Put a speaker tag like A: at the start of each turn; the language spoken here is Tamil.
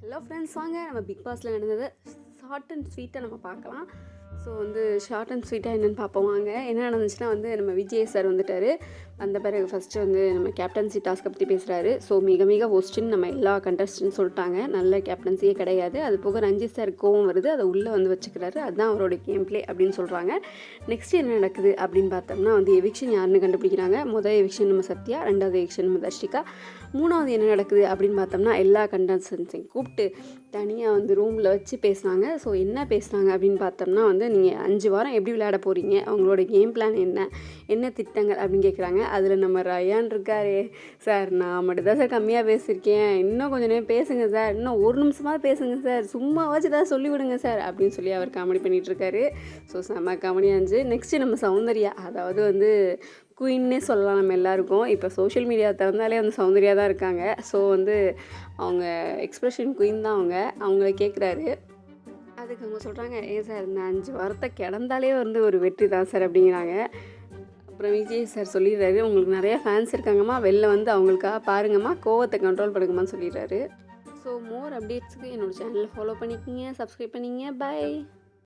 A: ஹலோ ஃப்ரெண்ட்ஸ், வாங்க நம்ம பிக் பாஸில் நடந்தது ஷார்ட் அண்ட் ஸ்வீட்டாக நம்ம பார்க்கலாம். ஸோ ஷார்ட் அண்ட் ஸ்வீட்டாக என்னென்னு பார்ப்போம். வாங்க. என்ன நடந்துச்சுன்னா நம்ம விஜய் சார் வந்துட்டார். வந்த பிறகு ஃபஸ்ட்டு நம்ம கேப்டன்சி டாஸ்க்கை பற்றி பேசுகிறாரு. ஸோ மிக ஒஸ்ட்டுன்னு நம்ம எல்லா கண்டஸ்டன்ட் சொல்லிட்டாங்க. நல்ல கேப்டன்சியே கிடையாது. அது போக ரஞ்சித் சார் கோவம் வருது, அதை உள்ளே வச்சுக்கிறாரு. அதுதான் அவரோட கேம் பிளே அப்படின்னு சொல்கிறாங்க. நெக்ஸ்ட் என்ன நடக்குது அப்படின்னு பார்த்தோம்னா எவிக்ஷன் யாருன்னு கண்டுபிடிக்கிறாங்க. முதல் எவிக்ஷன் நம்ம சத்யா, ரெண்டாவது எவிக்ஷன் நம்ம தர்ஷிகா, மூணாவது என்ன நடக்குது அப்படின்னு பார்த்தோம்னா எல்லா கண்டஸ்டன்ஸையும் கூப்பிட்டு தனியாக ரூமில் வச்சு பேசுனாங்க. ஸோ என்ன பேசுனாங்க அப்படின்னு பார்த்தோம்னா நீங்கள் 5 வாரம் எப்படி விளையாட போகிறீங்க, அவங்களோட கேம் பிளான் என்ன திட்டங்கள் அப்படின்னு கேட்குறாங்க. அதில் நம்ம ரயான் இருக்காரே, சார் நான் மட்டும்தான் சார் கம்மியாக பேசியிருக்கேன், இன்னும் கொஞ்சம் நேரம் பேசுங்க சார், இன்னும் ஒரு நிமிஷமாக பேசுங்க சார், சும்மா வச்சு தான் சொல்லிவிடுங்க சார் அப்படின்னு சொல்லி அவர் காமெடி பண்ணிகிட்ருக்காரு. ஸோ செம்ம காமெடியாக இருந்துச்சு. நெக்ஸ்ட்டு நம்ம சௌந்தர்யா, அதாவது குயின்னே சொல்லலாம் நம்ம எல்லாருக்கும். இப்போ சோஷியல் மீடியா திறந்தாலே சௌந்தர்யா தான் இருக்காங்க. ஸோ அவங்க எக்ஸ்ப்ரெஷன் குயின் தான். அவங்கள கேட்குறாரு. அதுக்கு அவங்க சொல்கிறாங்க, ஏன் சார் இந்த 5 வாரத்தை கிடந்தாலே ஒரு வெற்றி தான் சார் அப்படிங்கிறாங்க. அப்புறம் விஜய் சார் சொல்லிடுறாரு, உங்களுக்கு நிறையா ஃபேன்ஸ் இருக்காங்கம்மா, வெளில அவங்களுக்காக பாருங்கம்மா, கோவத்தை கண்ட்ரோல் பண்ணுங்கம்மான்னு சொல்லிடுறாரு. ஸோ மோர் அப்டேட்ஸுக்கு என்னோடய சேனலை ஃபாலோ பண்ணிக்கிங்க, சப்ஸ்கிரைப் பண்ணிங்க. பை.